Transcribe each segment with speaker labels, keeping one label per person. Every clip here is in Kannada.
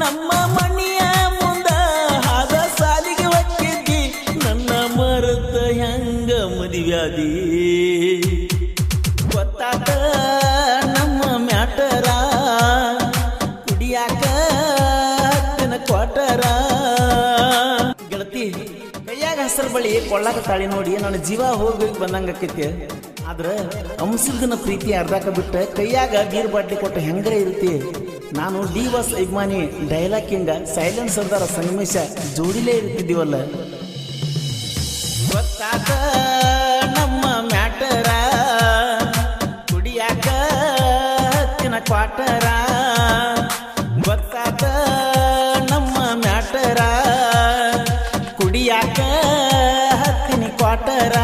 Speaker 1: ನಮ್ಮ ಮನೆಯ ಮುಂದ ಹಾದ ಸಾಲಿಗೆ ಒಕ್ಕಿದ್ದಿ ನನ್ನ ಮರುತ ಹೆಂಗ ಮದುವ್ಯಾದಿ ಗೊತ್ತಾತ ನಮ್ಮ ಮ್ಯಾಟರ ಕುಡಿಯಾಕ ಹತ್ತಿನ ಕ್ವಾಟರ ಗೆಳತಿ ಕೈಯಾಗ ಹಸರು ಬಳಿ ಕೊಳ್ಳಾಕ ತಾಳಿ ನೋಡಿ ನನ್ನ ಜೀವ ಹೋಗಿ ಬಂದಂಗ ಆಕೈತಿ ಆದ್ರೆ ಅಂಶದ ಪ್ರೀತಿ ಅರ್ಧಾಕ ಬಿಟ್ಟ ಕೈಯಾಗ ಬೀರ್ ಬಾಟ್ಲಿ ಕೊಟ್ಟ ಹೆಂಗರ ಇರುತ್ತೆ ನಾನು ಡಿ ವಾಸ್ ಅಭಿಮಾನಿ ಡೈಲಾಗ್ ಹಿಂಗ ಸೈಲೆನ್ಸ್ ಸರ್ದಾರ ಸನ್ನಿವೇಶ ಜೋಡಿಲೇ ಇರ್ತಿದ್ದೀವಲ್ಲ ಗೊತ್ತಾತ ನಮ್ಮ ಮ್ಯಾಟರ ಕುಡಿಯಾಕ ಹತ್ತಿನ ಕ್ವಾಟರ ಗೊತ್ತಾತ ನಮ್ಮ ಮ್ಯಾಟರ ಕುಡಿಯಾಕ ಹತ್ತಿನ ಕ್ವಾಟರ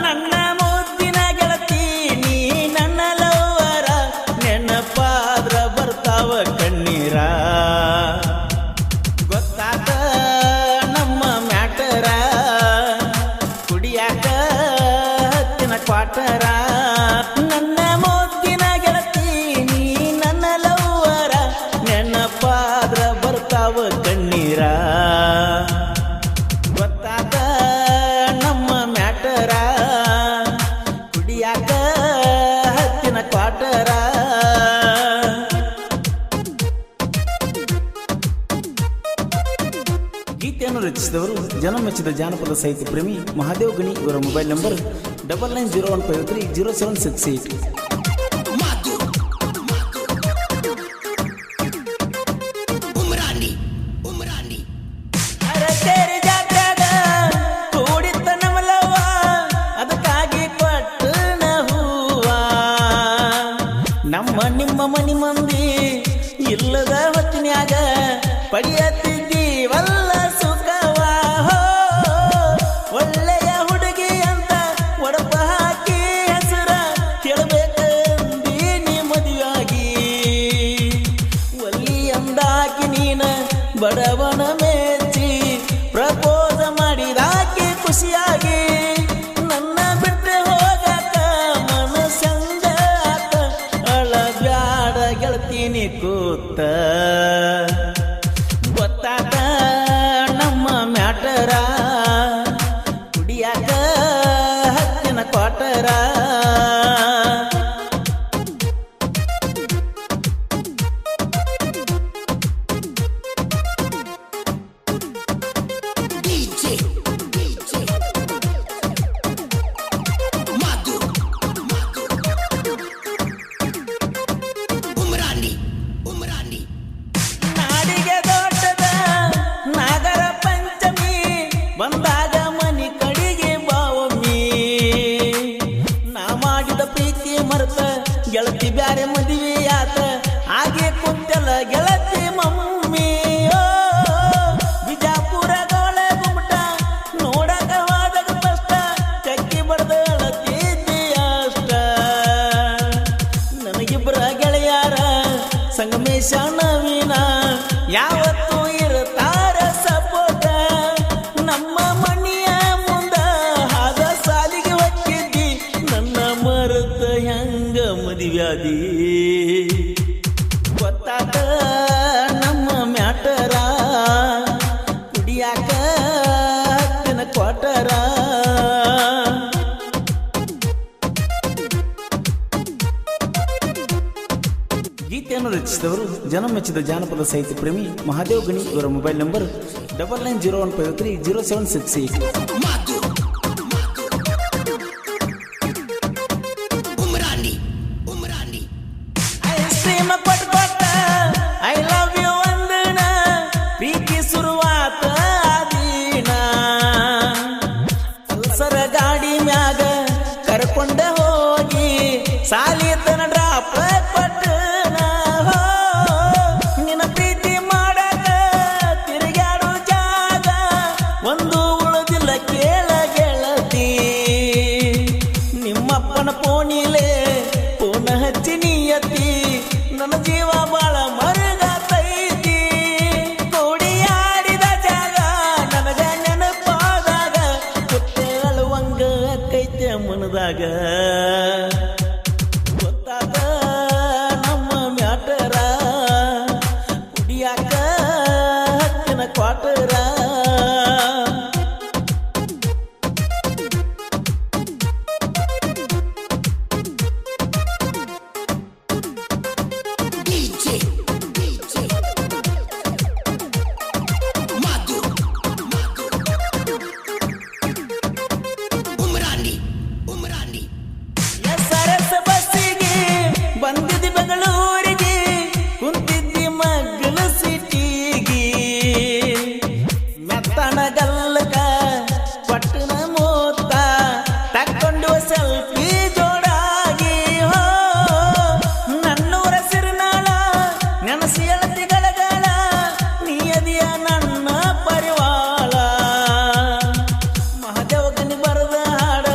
Speaker 1: ನನ್ನ ಮುದ್ದಿನ ಗೆಳತಿ ನೀ ನನ್ನ ಲವ್ವರ ನೆನಪಾದ್ರ ಬರ್ತಾವ ಕಣ್ಣೀರ ಗೊತ್ತಾತ ನಮ್ಮ ಮ್ಯಾಟರ ಕುಡಿಯಾಕ ಹತ್ತಿನ ಕ್ವಾಟರ ನನ್ನ ಮುದ್ದಿನ ಗೆಳತಿ ನೀ ನನ್ನ ಲವ್ವರ ನೆನಪಾದ್ರ ಬರ್ತಾವ ಕಣ್ಣೀರ ಗೊತ್ತಾತ ನಮ್ಮ ಮ್ಯಾಟರ ಕುಡಿಯಾಕ ಹತ್ತಿನ ಕ್ವಾಟರ ಗೀತೆಯನ್ನು ರಚಿಸಿದವರು ಜನ ಮೆಚ್ಚಿದ ಜಾನಪದ ಸಾಹಿತ್ಯ ಪ್ರೇಮಿ ಮಹಾದೇವ್ ಗಣಿ ಇವರ ಮೊಬೈಲ್ ನಂಬರ್ 9901530768 ನಮ್ಮ ನಿಮ್ಮ ಮನಿ ಮಂದಿ ಇಲ್ಲದ ಹೊತ್ತಿನ್ಯಾಗ ಪಡೆಯತ್ತಿದ್ದೀವಲ್ಲ ಸುಖವ ಒಳ್ಳೆಯ ಹುಡುಗಿ ಅಂತ ಒಡಪ ಹಾಕಿ ಹೆಸರ ಕೇಳಬೇಕಂದೀನಿ ಮದುವಾಗಿ ಒಲ್ಲಿ ಅಂದಾಕಿ ನೀನ ಬಡವನ ಮೆಚ್ಚಿ ಪ್ರಪೋಸ ಮಾಡಿದಾಕಿ ಖುಷಿಯಾಗಿ ನನ್ನ ಬಿಟ್ಟು ಹೋಗಾಕ ಮನಸ್ಸಂಗ ಅಳಬ್ಯಾಡ ಗೆಳತೀನಿ ಕೂತ ಗೊತ್ತಾತ ನಮ್ಮ ಮ್ಯಾಟರ ಕುಡಿಯಾಕ ಹತ್ತಿನ ಕ್ವಾಟರ ನಾಡಿಗೆ ದೊಡ್ಡದ ನಾಗರ ಪಂಚಮಿ ಬಂದಾಗ ಮನಿ ಕಡಿಗೆ ಬಾವಮ್ಮಿ ನಾ ಮಾಡಿದ ಪ್ರೀತಿ ಮರೆತ ಗೆಳತಿ ಬ್ಯಾರೆ ಮದುವೆಯಾತ ಹಾಗೆ ಕುಂತೆಲ್ಲ ಗೆಳತಿ ಮಮ್ಮಿ ಬಿಜಾಪುರದೊಳೆ ಗುಮ್ಮಟ ನೋಡಕ ಹೋದಾಗ ಕಷ್ಟ ಕಕ್ಕಿ ಬಡ್ದ ಅಳತಿದ್ದಿ ಅಷ್ಟ ನನಗಿಬ್ಬರ ಗೆಳೆಯಾರ ಸಂಗಮೇಶ ನವೀನ ಯಾವತ್ತೂ ಇರ್ತಾರ ಸಪೋಟ ನಮ್ಮ ಮನೆಯ ಮುಂದ ಹಾದ ಸಾಲಿಗೆ ಒಕ್ಕಿದ್ದಿ ನನ್ನ ಮರುತ ಹೆಂಗ ಮದುವ್ಯಾದಿ ಗೊತ್ತಾತ ನಮ್ಮ ಮ್ಯಾಟರ ಕುಡಿಯಾಕ ಹತ್ತಿನ ಕ್ವಾಟರ ಗೀತೆಯನ್ನು ರಚಿಸಿದವರು ಜನ ಮೆಚ್ಚಿದ ಜಾನಪದ ಸಾಹಿತ್ಯ ಪ್ರೇಮಿ ಮಹಾದೇವ್ ಗಣಿ ಇವರ mobile number 9901530768 I love you ಅಂದನ ಪ್ರೀತಿ ಶುರುವಾತ ಆದೀನ ಪಲ್ಸರ ಗಾಡಿ ಮ್ಯಾಗ ಕರ್ಕೊಂಡ ಹೋಗಿ ಸಾಲಿತನ ಡ್ರಾಪ್ ಪಟ್ಟನ ನಿನ್ನ ಪ್ರೀತಿ ಮಾಡಕ ತಿರುಗಾಡು ಜಾಗ ಒಂದು ಉಳಿದಿಲ್ಲ ಕೇಳ ಗಳಗಳ ನಿಯದಿಯ ನನ್ನ ಪರಿವಾಳ ಮಹಾದೇವಗನಿ ಬರದ ಹಾಡ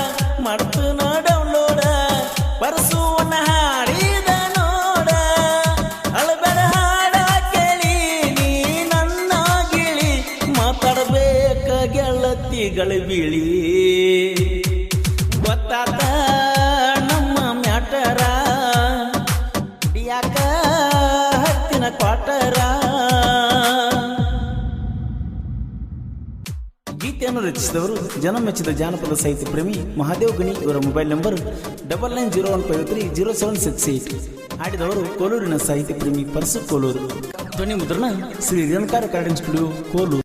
Speaker 1: ಮಾಡ್ತನ ಡೌನ್ಲೋಡ ಪರಸುವನ್ನ ಹಾಡಿದ ನೋಡ ಅಳಬೇಡ ಹಾಡ ಕೇಳಿ ನೀ ನನ್ನ ಗಿಳಿ ಮಾತಾಡಬೇಕ ಗೆಳತಿಗಳ ಬಿಳಿ ಗೊತ್ತಾತ ನಮ್ಮ ಮ್ಯಾಟರ ಯಾಕ ಹತ್ತಿನ ಕ್ವಾಟರ ಗೀತೆಯನ್ನು ರಚಿಸಿದವರು ಜನ ಮೆಚ್ಚಿದ ಜಾನಪದ ಸಾಹಿತ್ಯ ಪ್ರೇಮಿ ಮಹಾದೇವ್ ಗಣಿ. ಇವರ ಮೊಬೈಲ್ ನಂಬರ್ 9901530768. ಹಾಡಿದವರು ಕೋಲೂರಿನ ಸಾಹಿತ್ಯ ಪ್ರೇಮಿ ಪರಸು ಕೋಲೂರು. ಧ್ವನಿ ಮುದ್ರಣ ಶ್ರೀ ರೇಣುಕಾರ ರೆಕಾರ್ಡಿಂಗ್ ಸ್ಟುಡಿಯೋ ಕೋಲೂರು.